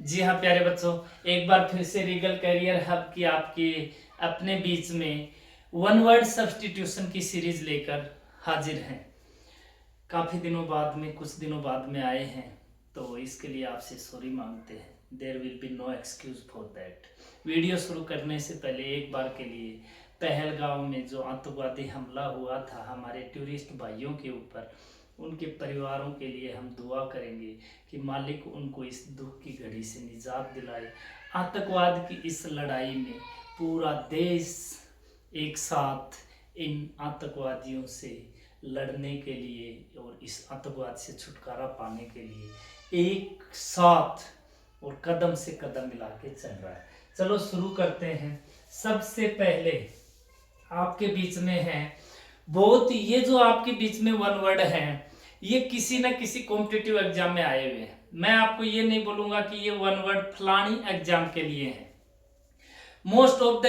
जी हाँ प्यारे बच्चों, एक बार फिर से रीगल करियर हब की आपके अपने बीच में वन वर्ड सब्स्टिट्यूशन की सीरीज लेकर हाजिर हैं। काफ़ी दिनों बाद में कुछ दिनों बाद में आए हैं, तो इसके लिए आपसे सॉरी मांगते हैं। There will be no excuse for that. Video शुरू करने से पहले एक बार के लिए पहलगांव में जो आतंकवादी हमला हुआ था हमारे टूरिस्ट भाइयों के ऊपर, उनके परिवारों के लिए हम दुआ करेंगे कि मालिक उनको इस दुख की घड़ी से निजात दिलाए। आतंकवाद की इस लड़ाई में पूरा देश एक साथ इन आतंकवादियों से लड़ने के लिए और इस आतंकवाद से छुटकारा पाने के लिए एक साथ और कदम से कदम मिला के चल रहा है। चलो शुरू करते हैं। सबसे पहले आपके बीच में है ये जो आपके बीच में वन वर्ड है, ये किसी न किसी कॉम्पिटिटिव एग्जाम में आए हुए हैं। मैं आपको ये नहीं बोलूंगा कि ये वन वर्ड फलानी एग्जाम के लिए है। Most of the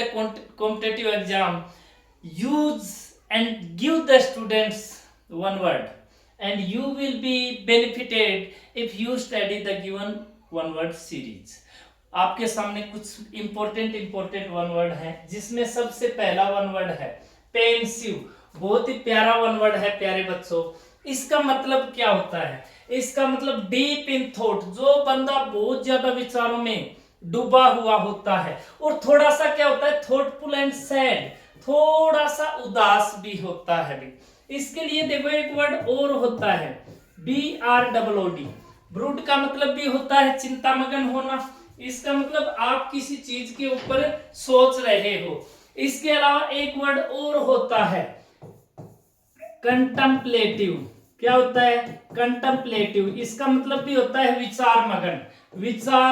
competitive exam use and give the students one word, and you will be benefited if you study the given one word series. आपके सामने कुछ इंपॉर्टेंट वन वर्ड है, जिसमें सबसे पहला वन वर्ड है पेंसिव। बहुत ही प्यारा वन वर्ड है प्यारे बच्चों। इसका मतलब क्या होता है? इसका मतलब डीप इन थॉट, जो बंदा बहुत ज्यादा विचारों में डूबा हुआ होता है और थोड़ा सा क्या होता है, थॉटफुल एंड सैड, थोड़ा सा उदास भी होता है भी। इसके लिए देखो एक वर्ड और होता है BROOD। ब्रूड का मतलब भी होता है चिंतामग्न होना। इसका मतलब आप किसी चीज के ऊपर सोच रहे हो। इसके अलावा एक वर्ड और होता है कंटम्पलेटिव। क्या होता है? कंटम्पलेटिव। इसका मतलब भी होता है विचार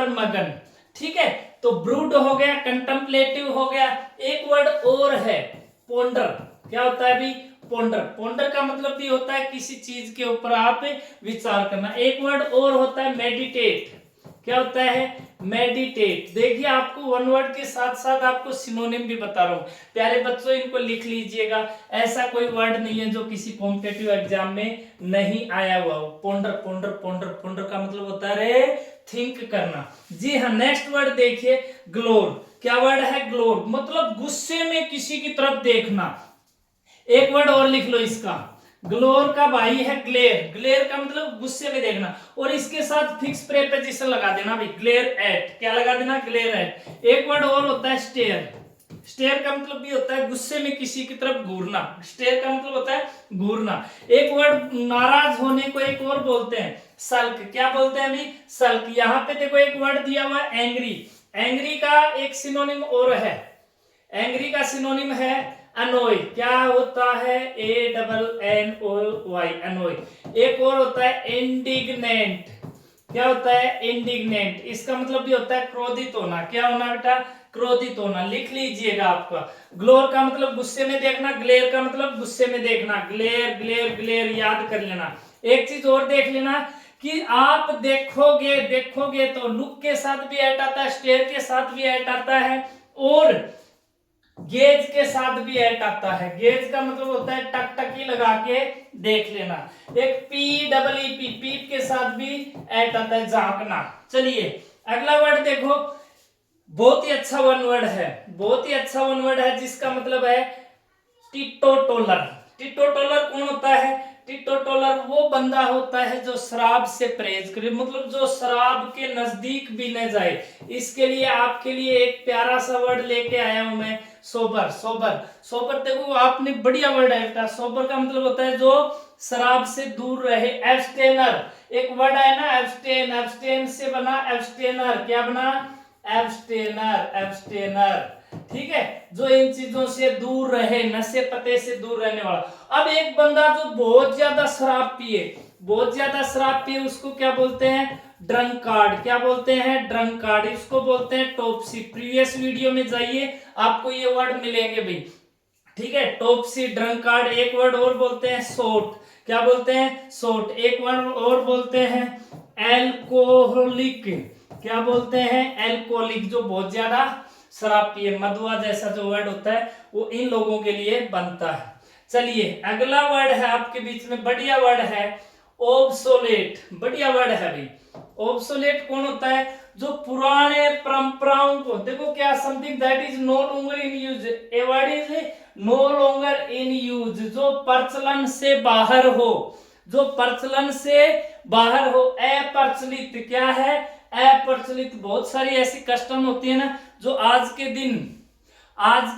मगन। ठीक है, तो ब्रूड हो गया, कंटम्पलेटिव हो गया। एक वर्ड और है पोंडर। क्या होता है भी? पोंडर का मतलब भी होता है किसी चीज के ऊपर आप विचार करना। एक वर्ड और होता है मेडिटेट। क्या होता है? मेडिटेट। देखिए, आपको वन वर्ड के साथ साथ आपको सिनोनिम भी बता रहा हूं प्यारे बच्चों, इनको लिख लीजिएगा। ऐसा कोई वर्ड नहीं है जो किसी कॉम्पिटिटिव एग्जाम में नहीं आया हुआ हो। पोंडर का मतलब होता है रे थिंक करना। जी हाँ, नेक्स्ट वर्ड देखिए ग्लोर। क्या वर्ड है? ग्लोर मतलब गुस्से में किसी की तरफ देखना। एक वर्ड और लिख लो इसका, ग्लोर का भाई है ग्लेयर का मतलब गुस्से में देखना, और इसके साथ फिक्स प्रेपोजिशन लगा देना भाई, ग्लेयर एट। क्या लगा देना? Glare eight. एक वर्ड और होता है स्टेयर का मतलब भी होता है गुस्से में किसी की तरफ घूरना। स्टेयर का मतलब होता है घूरना। एक वर्ड नाराज होने को एक और बोलते हैं सल्क। क्या बोलते हैं अभी? सल्क। यहाँ पे देखो एक वर्ड दिया हुआ है एंग्री का एक सिनोनिम और है। एंग्री का सिनोनिम है अनोय। क्या होता है? ANNOY, अनोय। एक और होता है इंडिग्नेंट। क्या होता है? इंडिग्नेंट। इसका मतलब भी होता है क्रोधित होना। क्या होना बेटा? क्रोधित होना। लिख लीजिएगा आपका। ग्लोर का मतलब गुस्से में देखना, ग्लेयर का मतलब गुस्से में देखना। ग्लेयर याद कर लेना। एक चीज और देख लेना कि आप देखोगे तो लुक के साथ भी एट आता है, स्टेयर के साथ भी एट आता है, और गेज के साथ भी एट आता है। गेज का मतलब होता है टकटकी लगा के देख लेना। एक PEEP, पीप के साथ भी एट आता है, झांकना। चलिए अगला वर्ड देखो, बहुत ही अच्छा वन वर्ड है जिसका मतलब है टिटोटोलर। टिटोटोलर कौन होता है? टिटोटोलर वो बंदा होता है जो शराब से परहेज करे, मतलब जो शराब के नजदीक भी न जाए। इसके लिए आपके लिए एक प्यारा सा वर्ड लेके आया हूं मैं, सोबर। देखो आपने बढ़िया वर्ड है बेटा। सोबर का मतलब होता है जो शराब से दूर रहे। एब्सटेनर एक वर्ड है ना, एब्सटेन से बना एब्सटेनर। क्या बना? एब्सटेनर। ठीक है, जो इन चीजों से दूर रहे, नशे पते से दूर रहने वाला। अब एक बंदा जो बहुत ज्यादा शराब पिए, उसको क्या बोलते हैं? ड्रंकार्ड। क्या बोलते हैं? ड्रंकार्ड। इसको बोलते हैं टॉपसी। प्रीवियस वीडियो में जाइए, आपको ये वर्ड मिलेंगे भाई। ठीक है, टॉपसी, ड्रंकार्ड। एक वर्ड और बोलते हैं सोट। क्या बोलते हैं? सोट। एक वर्ड और बोलते हैं एल्कोहलिक। क्या बोलते हैं? एल्कोहलिक, जो बहुत ज्यादा शराब पिए। मदुआ जैसा जो वर्ड होता है वो इन लोगों के लिए बनता है। चलिए अगला वर्ड है आपके बीच में, बढ़िया वर्ड है ओब्सोलेट, बढ़िया वर्ड है भाई। ओब्सोलेट कौन होता है? जो पुराने परंपराओं को, देखो क्या, something that is no longer in use, a word is no longer in use, जो प्रचलन से बाहर हो, जो प्रचलन से बाहर हो, अप्रचलित। क्या है? अप्रचलित। बहुत सारी ऐसी कस्टम होती है ना जो आज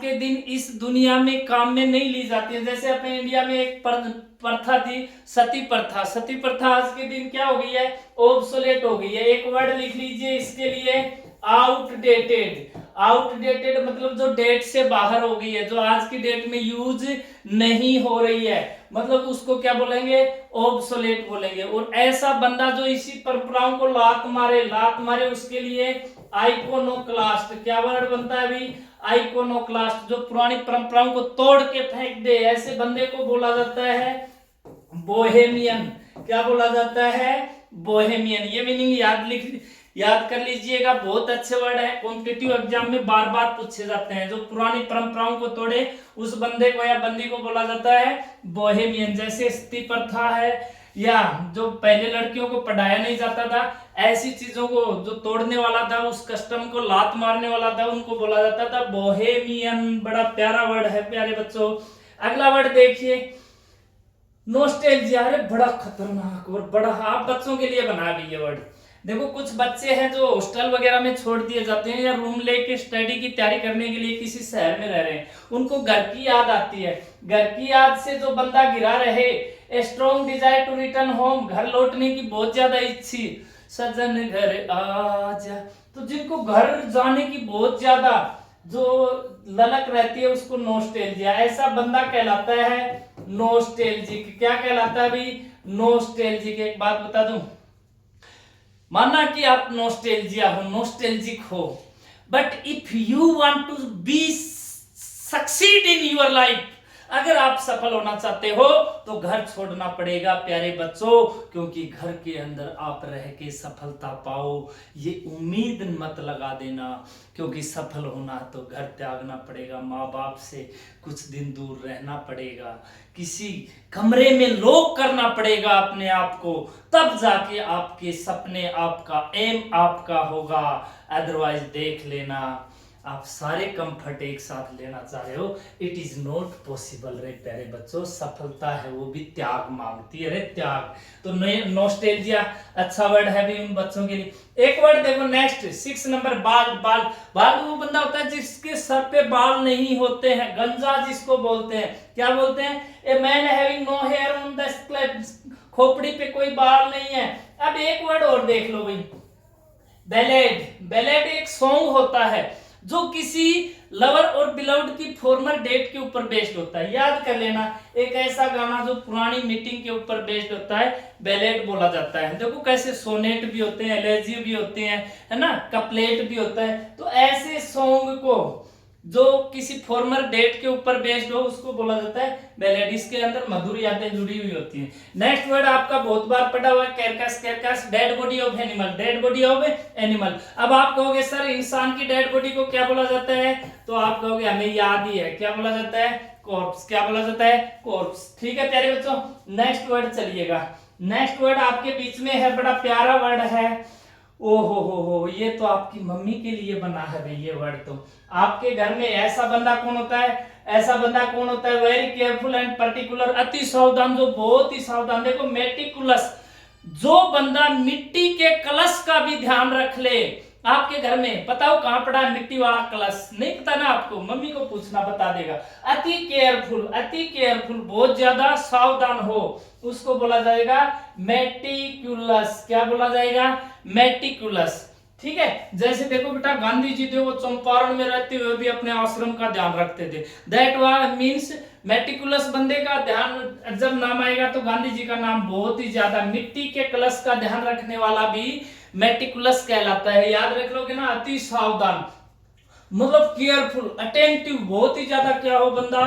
के दिन इस दुनिया में काम में नहीं ली जाती है। जैसे अपने इंडिया में एक प्रथा थी, सती प्रथा। सती प्रथा आज के दिन क्या हो गई है? ओब्सोलेट हो गई है। एक वर्ड लिख लीजिए इसके लिए, आउटडेटेड। आउटडेटेड मतलब जो डेट से बाहर हो गई है, जो आज की डेट में यूज नहीं हो रही है, मतलब उसको क्या बोलेंगे? ओब्सोलेट बोलेंगे। और ऐसा बंदा जो इसी परंपराओं को लात मारे, उसके लिए आइकोनोक्लास्ट। क्या वर्ड बनता है अभी? आइकोनोक्लास्ट। जो पुरानी परंपराओं को तोड़ के फेंक दे, ऐसे बंदे को बोला जाता है बोहेमियन। क्या बोला जाता है? बोहेमियन। ये मीनिंग याद कर लीजिएगा, बहुत अच्छे वर्ड है, कॉम्पिटिटिव एग्जाम में बार बार पूछे जाते हैं। जो पुरानी परंपराओं को तोड़े, उस बंदे को या बंदी को बोला जाता है बोहेमियन। जैसे सती प्रथा है, या जो पहले लड़कियों को पढ़ाया नहीं जाता था, ऐसी चीजों को जो तोड़ने वाला था, उस कस्टम को लात मारने वाला था, उनको बोला जाता था बोहेमियन। बड़ा प्यारा वर्ड है प्यारे बच्चों। अगला वर्ड देखिए, नॉस्टैल्जिया। अरे बड़ा खतरनाक और बड़ा, आप बच्चों के लिए बना भी ये वर्ड। देखो कुछ बच्चे हैं जो हॉस्टल वगैरह में छोड़ दिए जाते हैं, या रूम लेके स्टडी की तैयारी करने के लिए किसी शहर में रह रहे हैं, उनको घर की याद आती है। घर की याद से जो बंदा गिरा रहे, a strong desire to return home, घर लौटने की बहुत ज्यादा इच्छी, सजन घर आजा। तो जिनको घर जाने की बहुत ज्यादा जो ललक रहती है, उसको नॉस्टैल्जिया। ऐसा बंदा कहलाता है नॉस्टैल्जिक। क्या कहलाता है भाई? नॉस्टैल्जिक। एक बात बता दूं, माना कि आप नॉस्टैल्जिया हो, नॉस्टैल्जिक हो, but if you want to be succeed in your life, अगर आप सफल होना चाहते हो तो घर छोड़ना पड़ेगा प्यारे बच्चों, क्योंकि घर के अंदर आप रह के सफलता पाओ, ये उम्मीद मत लगा देना। क्योंकि सफल होना तो घर त्यागना पड़ेगा, माँ बाप से कुछ दिन दूर रहना पड़ेगा, किसी कमरे में लॉक करना पड़ेगा अपने आप को, तब जाके आपके सपने, आपका एम आपका होगा। अदरवाइज देख लेना, आप सारे कंफर्ट एक साथ लेना चाह रहे हो, इट इज नॉट पॉसिबल रे प्यारे बच्चों। सफलता है वो भी त्याग मांगती है रे, त्याग। तो नॉस्टैल्जिया अच्छा वर्ड है भी उन बच्चों के लिए। एक वर्ड देखो नेक्स्ट, 6 नंबर, बाल। बाल वो बंदा होता है जिसके सर पे बाल नहीं होते हैं, गंजा जिसको बोलते हैं। क्या बोलते हैं? A man having no hair on the scalp, खोपड़ी पे कोई बाल नहीं है। अब एक वर्ड और देख लो भाई, बैलेड। बैलेड एक सॉन्ग होता है जो किसी लवर और बिलव्ड की फॉर्मर डेट के ऊपर बेस्ड होता है। याद कर लेना, एक ऐसा गाना जो पुरानी मीटिंग के ऊपर बेस्ड होता है, बैलेड बोला जाता है। देखो कैसे सोनेट भी होते हैं, एलेजी भी होते हैं, है ना, कपलेट भी होता है। तो ऐसे सॉन्ग को जो किसी फॉर्मर डेट के ऊपर बेस्ड हो, उसको बोला जाता है बैलेड। इसके अंदर मधुर यादें जुड़ी हुई होती हैं। नेक्स्ट वर्ड आपका बहुत बार पढ़ा हुआ है, carcass. Carcass dead body of animal, dead body of animal. अब आप कहोगे सर इंसान की डेड बॉडी को क्या बोला जाता है? तो आप कहोगे हमें याद ही है, क्या बोला जाता है? कॉर्प्स। क्या बोला जाता है? कॉर्प्स। ठीक है प्यारे बच्चों, नेक्स्ट वर्ड चलिएगा। नेक्स्ट वर्ड आपके बीच में है, बड़ा प्यारा वर्ड है। ओहो हो, ये तो आपकी मम्मी के लिए बना है भाई ये वर्ड। तो आपके घर में ऐसा बंदा कौन होता है? ऐसा बंदा कौन होता है? वेरी केयरफुल एंड पर्टिकुलर, अति सावधान, जो बहुत ही सावधान। देखो मेटिकुलस, जो बंदा मिट्टी के कलश का भी ध्यान रख ले। आपके घर में बताओ कहां पड़ा है मिट्टी वाला कलश? नहीं पता ना आपको, मम्मी को पूछना, बता देगा। अति केयरफुल, अति केयरफुल, बहुत ज्यादा सावधान हो, उसको बोला जाएगा मेटिकुलस। क्या बोला जाएगा? मेटिकुलस। ठीक है। जैसे देखो बेटा, गांधी जी थे, वो चंपारण में रहते हुए भी अपने आश्रम का ध्यान रखते थे। दैट मीन्स मेटिकुलस बंदे का ध्यान जब नाम आएगा तो गांधी जी का नाम बहुत ही ज्यादा। मिट्टी के कलश का ध्यान रखने वाला भी मेटिकुलस कहलाता है। याद रख लोगे ना, अति सावधान मतलब केयरफुल, अटेंटिव, बहुत ही ज्यादा क्या हो बंदा?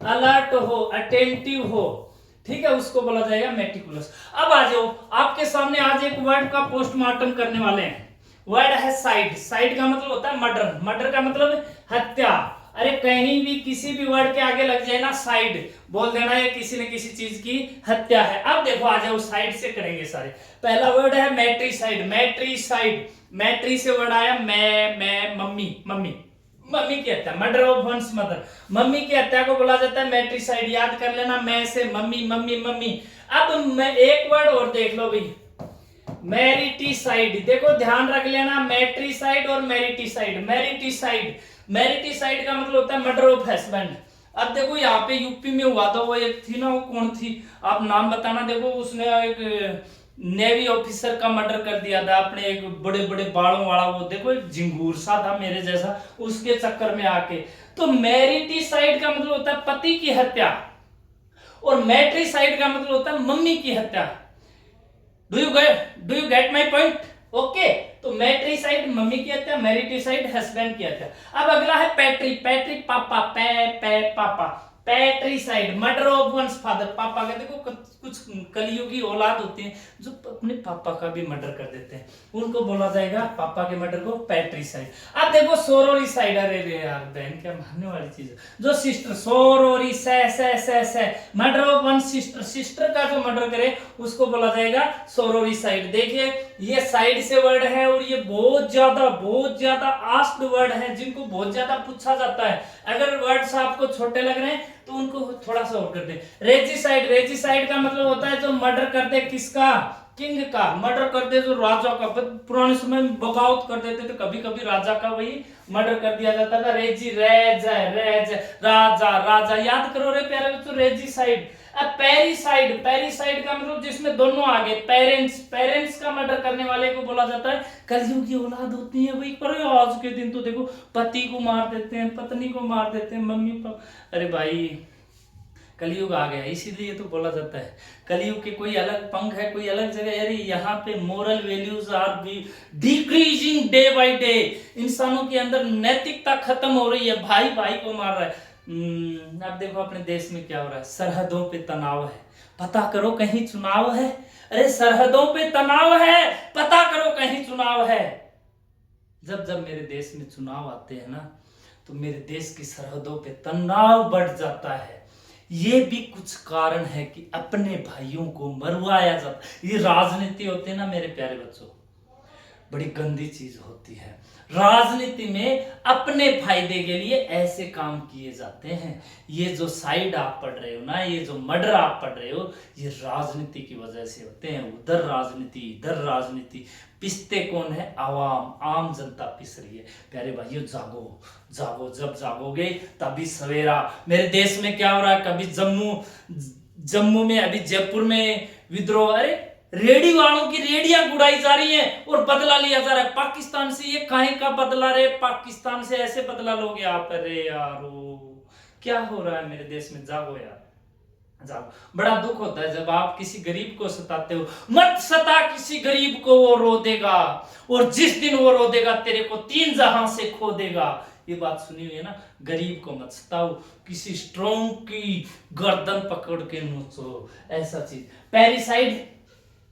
अलर्ट हो, अटेंटिव हो। ठीक है, उसको बोला जाएगा मेटिकुलस। अब आ जाओ, आपके सामने आज एक वर्ड का पोस्टमार्टम करने वाले हैं। वर्ड है साइड। साइड का मतलब होता है मर्डर। मर्डर का मतलब हत्या। अरे कहीं भी किसी भी वर्ड के आगे लग जाए ना साइड, बोल देना ये किसी न किसी चीज की हत्या है। अब देखो आ जाओ साइड से करेंगे सारे। पहला वर्ड है मैट्रिसाइड। मैट्रिसाइड, मैट्री से वर्ड आया मैं मम्मी, मम्मी, मम्मी की हत्या, murder of one's mother, mummy की हत्या को बोला जाता है मैट्रिसाइड। याद कर लेना, मैं से मम्मी, मम्मी, मम्मी। अब मैं एक वर्ड और देख लो भाई, मैरिटिसाइड। देखो ध्यान रख लेना, मैट्रिसाइड और मैरिटिसाइड। मैरिटिसाइड, मैरिटिसाइड का मतलब होता है मर्डर ऑफ हस्बैंड। अब देखो यहाँ पे यूपी में हुआ था, वो एक थी ना, वो कौन थी आप नाम बताना। देखो उसने एक नेवी ऑफिसर का मर्डर कर दिया था, अपने एक बड़े बड़े बालों वाला, वो देखो एक झिंगूर सा था मेरे जैसा, उसके चक्कर में आके। तो मैरिटिसाइड का मतलब होता है पति की हत्या, और मैट्रिसाइड का मतलब होता है मम्मी की हत्या। Do you get my point? Okay, तो मैट्रिसाइड मम्मी की हत्या, मैरिटिसाइड हस्बैंड की हत्या। अब अगला है पैट्री। पैट्री पापा, पापा। पैट्रिसाइड, मर्डर ऑफ वंस फादर। पापा का देखो कुछ कलियुगी औलाद होती है जो अपने पापा का भी मर्डर कर देते हैं, उनको बोला जाएगा पापा के मर्डर को पैट्रिसाइड। अब देखो सोरोरिसाइड। अरे रे यार बहन क्या मानने वाली चीज है, जो सिस्टर, सोरोरी से murder of one sister, sister का जो मर्डर करे उसको बोला जाएगा सोरोरिसाइड। देखिए ये साइड से वर्ड है, और ये बहुत ज्यादा आस्क्ड वर्ड है, जिनको बहुत ज्यादा पूछा जाता है। अगर वर्ड्स आपको छोटे लग रहे हैं तो उनको थोड़ा सा और कर दे। रेजिसाइड, रेजिसाइड का मतलब होता है जो मर्डर कर दे, किसका? किंग का मर्डर कर दे, जो राजा का। पुराने समय में बगावत कर देते थे, कभी कभी राजा का वही मर्डर कर दिया जाता था। रेजी, रेज, राजा, राजा। याद करो रे प्यारे बच्चों, रेजिसाइड। अब पेरिसाइड, पेरिसाइड का मतलब जिसमें दोनों आगे, पेरेंट्स, पेरेंट्स का मर्डर करने वाले को बोला जाता है कलयुग की औलाद होती है भाई। पर आज के दिन तो देखो पति को मार देते हैं, पत्नी को मार देते हैं, मम्मी पापा। अरे भाई कलयुग आ गया, इसीलिए तो बोला जाता है कलयुग के कोई अलग पंख है, कोई अलग जगह। अरे यहाँ पे moral values are be decreasing day by day. इंसानों के अंदर नैतिकता खत्म हो रही है, भाई भाई को मार रहा है। अब देखो अपने देश में क्या हो रहा है, सरहदों पे तनाव है, पता करो कहीं चुनाव है। अरे सरहदों पे तनाव है, पता करो कहीं चुनाव है। जब जब मेरे देश में चुनाव आते हैं ना, तो मेरे देश की सरहदों पे तनाव बढ़ जाता है। ये भी कुछ कारण है कि अपने भाइयों को मरवाया जाता है। ये राजनीति होती है ना मेरे प्यारे बच्चों, बड़ी गंदी चीज होती है। राजनीति में अपने फायदे के लिए ऐसे काम किए जाते हैं। ये जो साइड आप पढ़ रहे हो ना, ये जो मर्डर आप पढ़ रहे हो, ये राजनीति की वजह से होते हैं। उधर राजनीति, इधर राजनीति। पिसते कौन है? आवाम, आम जनता पिस रही है। प्यारे भाइयों जागो, जागो, जब जागोगे तभी सवेरा। मेरे देश में क्या हो रहा है, कभी जम्मू में, अभी जयपुर में विद्रोह। अरे रेडी वालों की रेडियां उड़ाई जा रही हैं और बदला लिया जा रहा है पाकिस्तान से। ये काहे का बदला रे? पाकिस्तान से ऐसे बदला लोगे आप? अरे यारो क्या हो रहा है मेरे देश में? जागो यार, जागो। बड़ा दुख होता है जब आप किसी गरीब को सताते हो। मत सता किसी गरीब को, वो रो देगा, और जिस दिन वो रो देगा तेरे को 3 जहां से खो देगा। ये बात सुनी हुई है ना, गरीब को मत सताओ, किसी स्ट्रॉन्ग की गर्दन पकड़ के नोचो, ऐसा चीज। पेरिसाइड,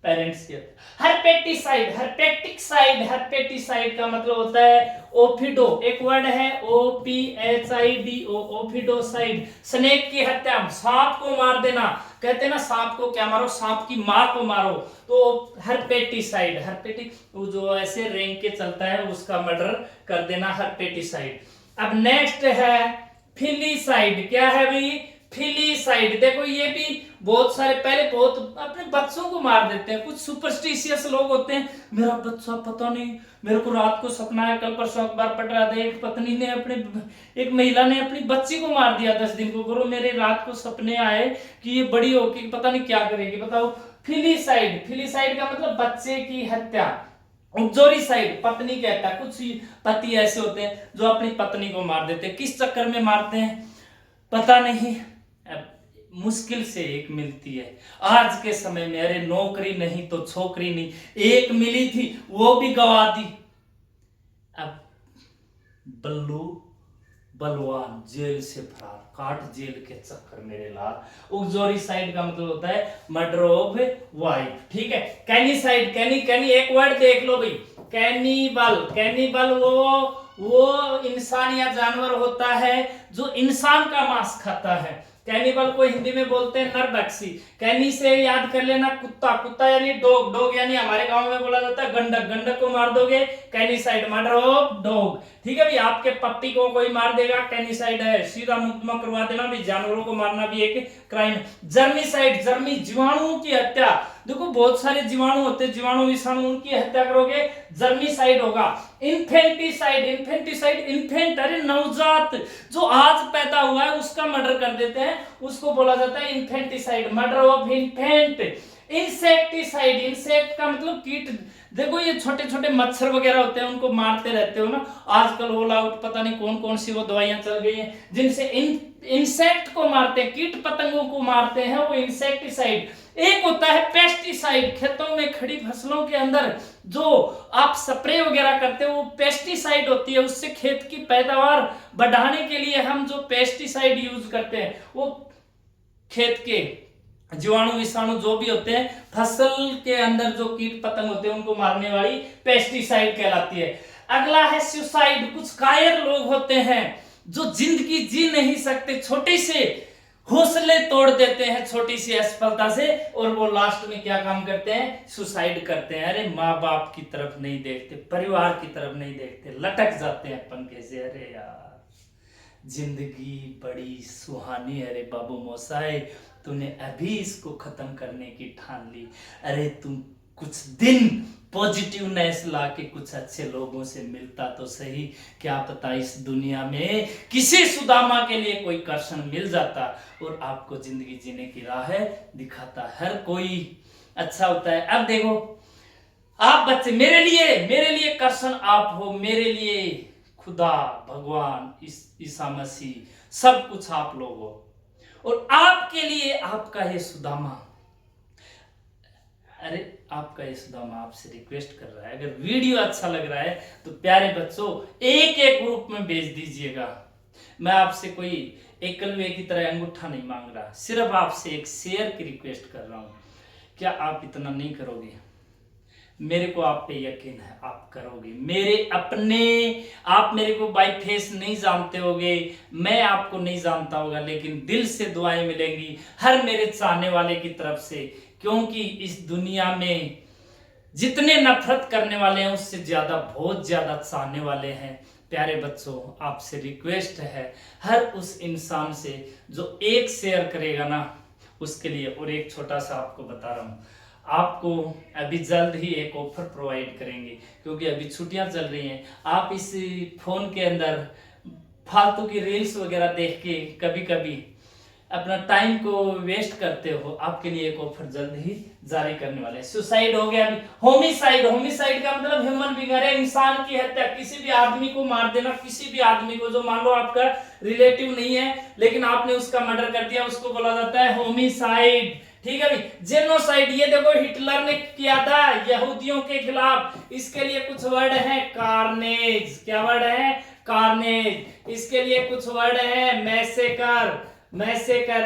पेरेंट्स के। हर्पेटिसाइड, हर्पेटिकसाइड, हर्पेटिसाइड का मतलब होता है ओफिडो। एक वर्ड है OPHIDO, ओफिडोसाइड। स्नेक की हत्या, सांप को मार देना। कहते हैं ना सांप को क्या मारो, सांप की मां को मारो। तो हर्पेटिसाइड, हर्पेटिक जो ऐसे रेंग के चलता है उसका मर्डर कर देना, हर्पेटिसाइड। अब नेक्स्ट है फिलिसाइड। क्या है भाई? फिलिसाइड। देखो ये भी बहुत सारे, पहले बहुत अपने बच्चों को मार देते हैं। कुछ सुपरस्टिशियस लोग होते हैं, मेरा बच्चा पता नहीं, मेरे को रात को सपना है, कल परसों अखबार पढ़ रहा था, एक पत्नी ने एक महिला ने अपनी बच्ची को मार दिया 10 दिन को। बोलो मेरे रात को सपने आए कि ये बड़ी होके पता नहीं क्या करेगी। बताओ फिलिसाइड, फिलिसाइड का मतलब बच्चे की हत्या। ऑब्जोरिसाइड, पत्नी कहता है। कुछ पति ऐसे होते हैं जो अपनी पत्नी को मार देते हैं। किस चक्कर में मारते हैं पता नहीं, मुश्किल से एक मिलती है आज के समय में। अरे नौकरी नहीं तो छोकरी नहीं, एक मिली थी वो भी गवा दी। अब बल्लू बलवान जेल से फरार, काट जेल के चक्कर मेरे लाल। ऑक्सोरिसाइड का मतलब होता है मर्डर ऑफ वाइफ। ठीक है। कैनिसाइड, कैनी, कैनी एक वर्ड देख लो भाई, कैनिबल। कैनिबल वो वो इंसान या जानवर होता है जो इंसान का मांस खाता है। कैनिबल को हिंदी में बोलते हैं नरभक्षी। कैनी से याद कर लेना कुत्ता, कुत्ता यानी डॉग, डॉग यानी हमारे गांव में बोला जाता है गंडक, गंडक को मार दोगे कैनिसाइड, मर्डर ऑफ डॉग। ठीक है भाई, आपके पप्पी को कोई मार देगा कैनिसाइड है, सीधा मुकदमा करवा देना भी, जानवरों को मारना भी एक क्राइम। जर्मीसाइड, जर्मी जीवाणुओं की हत्या, देखो बहुत सारे जीवाणु होते हैं, जीवाणु विषाणु, उनकी हत्या करोगे जर्मीसाइड होगा। इन्फेंटिसाइड, इन्फेंटिसाइड इन्फेंट अरे नवजात जो आज पैदा हुआ है उसका मर्डर कर देते हैं, उसको बोला जाता है infanticide, murder of infant. Insecticide, insect का मतलब कीट, देखो ये छोटे छोटे मच्छर वगैरह होते हैं उनको मारते रहते हो ना, आजकल ऑल आउट पता नहीं कौन कौन सी वो दवाइयां चल गई हैं जिनसे इंसेक्ट को मारते हैं, कीट पतंगों को मारते हैं, वो इंसेक्टिसाइड। एक होता है पेस्टिसाइड, खेतों में खड़ी फसलों के अंदर जो आप स्प्रे वगैरह करते हो वो पेस्टिसाइड होती है, उससे खेत की पैदावार बढ़ाने के लिए हम जो पेस्टिसाइड यूज करते हैं वो खेत के जीवाणु विषाणु जो भी होते हैं, फसल के अंदर जो कीट पतंग होते हैं उनको मारने वाली पेस्टिसाइड कहलाती है। अगला है सुसाइड, कुछ कायर लोग होते हैं जो जिंदगी जी नहीं सकते, छोटे से हौसले तोड़ देते हैं छोटी सी असफलता से, और वो लास्ट में क्या काम करते हैं, सुसाइड करते हैं। अरे माँ बाप की तरफ नहीं देखते, परिवार की तरफ नहीं देखते, लटक जाते हैं अपन कैसे। अरे यार जिंदगी बड़ी सुहानी है रे बाबू मोसाए, तूने अभी इसको खत्म करने की ठान ली। अरे तुम कुछ दिन पॉजिटिवनेस लाके कुछ अच्छे लोगों से मिलता तो सही, क्या पता इस दुनिया में किसी सुदामा के लिए कोई कर्षण मिल जाता और आपको जिंदगी जीने की राह दिखाता। हर कोई अच्छा होता है। अब देखो आप बच्चे, मेरे लिए कर्षण आप हो, मेरे लिए खुदा भगवान ईसा मसीह सब कुछ आप लोग हो, और आपके लिए आपका ये सुदामा, अरे आपका ये सुदामा आपसे रिक्वेस्ट कर रहा है, अगर वीडियो अच्छा लग रहा है तो प्यारे बच्चों एक एक ग्रुप में भेज दीजिएगा। मैं आपसे कोई एकलव्य की तरह अंगूठा नहीं मांग रहा, सिर्फ आपसे एक शेयर की रिक्वेस्ट कर रहा हूं। क्या आप इतना नहीं करोगे? मेरे को आप पे यकीन है आप करोगे। मेरे अपने, आप मेरे को बाय फेस नहीं जानते होगे, मैं आपको नहीं जानता होगा, लेकिन दिल से दुआएं मिलेंगी हर मेरे चाहने वाले की तरफ से, क्योंकि इस दुनिया में जितने नफरत करने वाले हैं उससे ज्यादा, बहुत ज्यादा चाहने वाले हैं। प्यारे बच्चों आपसे रिक्वेस्ट है हर उस इंसान से जो एक शेयर करेगा ना उसके लिए। और एक छोटा सा आपको बता रहा हूं, आपको अभी जल्द ही एक ऑफर प्रोवाइड करेंगे, क्योंकि अभी छुट्टियां चल रही हैं। आप इस फोन के अंदर फालतू की रील्स वगैरह देख के कभी कभी अपना टाइम को वेस्ट करते हो, आपके लिए एक ऑफर जल्द ही जारी करने वाले हैं। सुसाइड हो गया, होमिसाइड, होमिसाइड का मतलब ह्यूमन बीइंग, इंसान की हत्या, किसी भी आदमी को मार देना, किसी भी आदमी को जो मान लो आपका रिलेटिव नहीं है लेकिन आपने उसका मर्डर कर दिया, उसको बोला जाता है होमिसाइड। ठीक है भाई। जेनोसाइड, ये देखो हिटलर ने किया था यहूदियों के खिलाफ, इसके लिए कुछ वर्ड है कार्नेज, क्या वर्ड है, कार्नेज। इसके लिए कुछ वर्ड है मैसेकर, मैसेकर,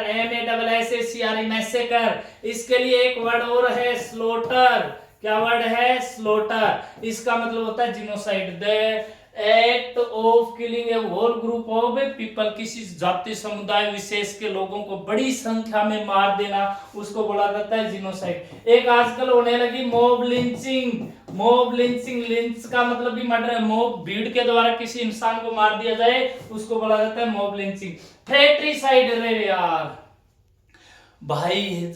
MASSACR, मैसेकर। इसके लिए एक वर्ड और है स्लोटर, क्या वर्ड है, स्लोटर। इसका मतलब होता है genocide, the act of killing a whole group of people, किसी जाति समुदाय विशेष के लोगों को बड़ी संख्या में मार देना, उसको बोला जाता है जिनोसाइड। एक आजकल होने लगी mob lynching, mob lynching, lynch का मतलब भी मर्डर है, मॉब भीड़ के द्वारा किसी इंसान को मार दिया जाए उसको बोला जाता है मॉब लिंचिंग। फ्रेट्रिसाइड, अरे यार भाई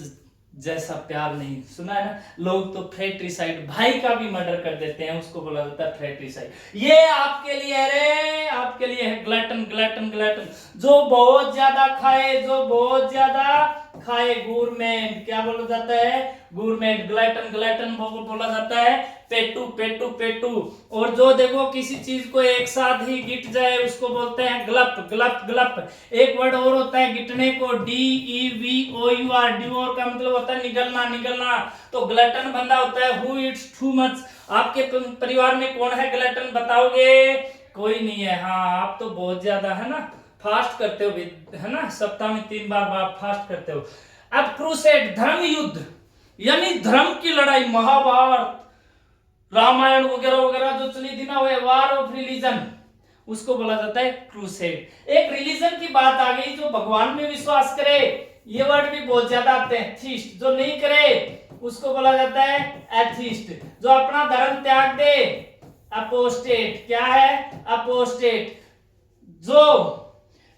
जैसा प्यार नहीं, सुना है ना, लोग तो फ्रेट्रिसाइड, भाई का भी मर्डर कर देते हैं, उसको बोला जाता है फ्रेट्रिसाइड। ये आपके लिए, अरे आपके लिए है ग्लटन, ग्लटन, ग्लटन, जो बहुत ज्यादा खाए, जो बहुत ज्यादा खाए, गूरमेंट, क्या बोला जाता है, गूरमेंट। ग्लटन, ग्लटन बोला जाता है पेटू, पेटू, पेटू। और जो देखो किसी चीज को एक साथ ही गिट जाए उसको बोलते हैं ग्लप, ग्लप, ग्लप। एक वर्ड और होता है गिटने को, DEVOUR, डिवोर का मतलब होता है निगलना, निगलना। तो ग्लटन बंदा होता है हु इट्स टू मच। आपके परिवार में कौन है ग्लटन, बताओगे? कोई नहीं है। हाँ आप तो बहुत ज्यादा है ना, फास्ट करते हो है ना, सप्ताह में 3 बार आप फास्ट करते हो। अब क्रूसेड, धर्म युद्ध, यानी धर्म की लड़ाई, महाभारत, रामायण वगैरह वगैरह जो चली थी ना, वो वार ऑफ रिलीजन। उसको बोला जाता है क्रूसेड। एक रिलीजन की बात आ गई, जो भगवान में विश्वास करे, ये वर्ड भी बहुत ज्यादा आते हैं। थीस्ट, जो नहीं करे उसको बोला जाता है एथिस्ट। जो अपना धर्म त्याग दे, अपोस्टेट। क्या है? अपोस्टेट। जो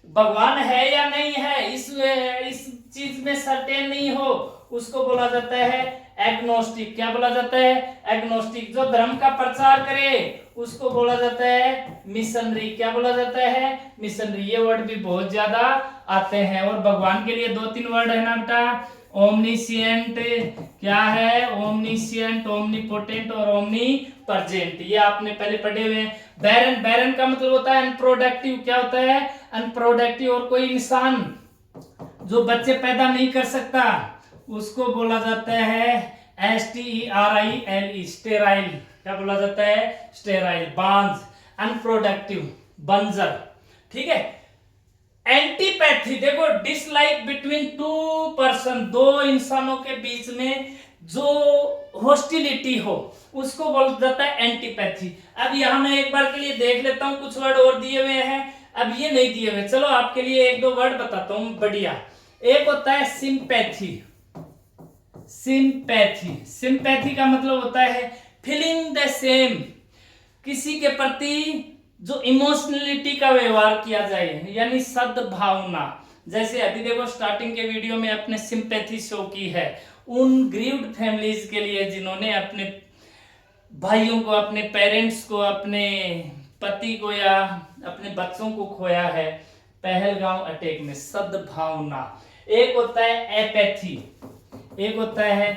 भगवान है या नहीं है इस चीज में सर्टेन नहीं हो, उसको बोला जाता है एग्नोस्टिक। क्या बोला जाता है? एग्नोस्टिक। जो धर्म का प्रचार करे उसको बोला जाता है मिशनरी। क्या बोला जाता है? मिशनरी। ये वर्ड भी बहुत ज्यादा आते हैं। और भगवान के लिए 2-3 वर्ड है ना बेटा, ओमनीशिएंट। क्या है? ओमनीशिएंट, ओमनीपोटेंट और ओमनीप्रेजेंट। ये आपने पहले पढ़े हुए हैं। बैरन, बैरन का मतलब होता है अनप्रोडक्टिव। क्या होता है? अनप्रोडक्टिव। और कोई इंसान जो बच्चे पैदा नहीं कर सकता उसको बोला जाता है STERILE, स्टेराइल। क्या बोला जाता है? स्टेराइल। बांझ, अनप्रोडक्टिव, बंजर। ठीक है। एंटीपैथी, देखो, डिसलाइक बिटवीन 2 पर्सन, 2 इंसानों के बीच में जो हॉस्टिलिटी हो उसको बोला जाता है एंटीपैथी। अब यहां मैं एक बार के लिए देख लेता हूं, कुछ वर्ड और दिए हुए हैं, अब ये नहीं दिए हुए। चलो आपके लिए 1-2 वर्ड बताता हूं बढ़िया। एक होता है सिंपैथी। सिंपैथी, सिंपैथी का मतलब होता है फीलिंग द सेम, किसी के प्रति जो इमोशनलिटी का व्यवहार किया जाए, यानी सद्भावना। जैसे अभी देखो स्टार्टिंग के वीडियो में अपने सिंपैथी शो की है उन ग्रीव्ड फैमिलीज के लिए जिन्होंने अपने भाइयों को, अपने पेरेंट्स को, अपने पति को या अपने बच्चों को खोया है पहलगांव अटैक में। सद्भावना। एक होता है एपैथी, एक होता है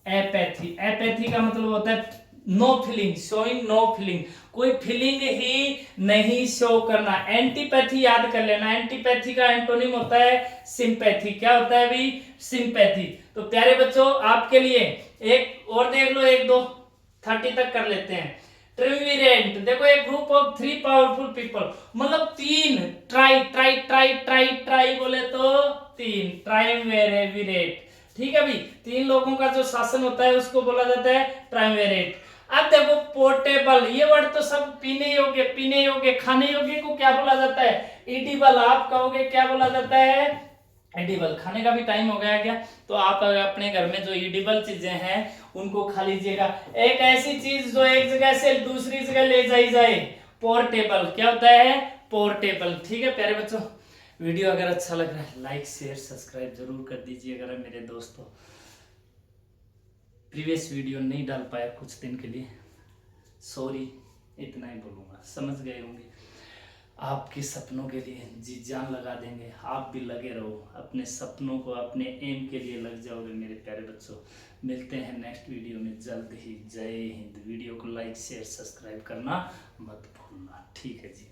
एपैथी। एपैथी का मतलब होता है no feeling, showing no feeling, कोई फीलिंग ही नहीं शो करना। एंटीपैथी याद कर लेना, एंटीपैथी का एंटोनिम होता है सिंपैथी। क्या होता है भी? सिंपैथी। तो प्यारे बच्चों आपके लिए एक और देख लो, 1-2 30 तक कर लेते हैं। ट्रिविरेंट, देखो एक ग्रुप ऑफ 3 पावरफुल पीपल, मतलब 3। Try try try try try बोले तो 3। ट्राइवेरेट। ठीक है भाई, 3 लोगों का जो शासन होता है उसको बोला जाता है ट्राइवेरेट। अब देखो पोर्टेबल, ये वर्ड तो सब पीने योग्य, पीने योग्य, खाने योग्य को क्या बोला जाता है? एडिबल। आप कहोगे क्या बोला जाता है? एडिबल। खाने का भी टाइम हो गया क्या? तो आप अपने घर में जो एडिबल चीजें हैं उनको खा लीजिएगा। एक ऐसी चीज जो एक जगह से दूसरी जगह ले जाई जाए, पोर्टेबल। क्या होता है? पोर्टेबल। ठीक है प्यारे बच्चों, वीडियो अगर अच्छा लग रहा है लाइक शेयर सब्सक्राइब जरूर कर दीजिएगा मेरे दोस्तों। प्रीवियस वीडियो नहीं डाल पाया कुछ दिन के लिए, सॉरी, इतना ही बोलूँगा, समझ गए होंगे। आपके सपनों के लिए जी जान लगा देंगे, आप भी लगे रहो अपने सपनों को, अपने एम के लिए लग जाओगे मेरे प्यारे बच्चों। मिलते हैं नेक्स्ट वीडियो में जल्द ही। जय हिंद। वीडियो को लाइक शेयर सब्सक्राइब करना मत भूलना। ठीक है जी।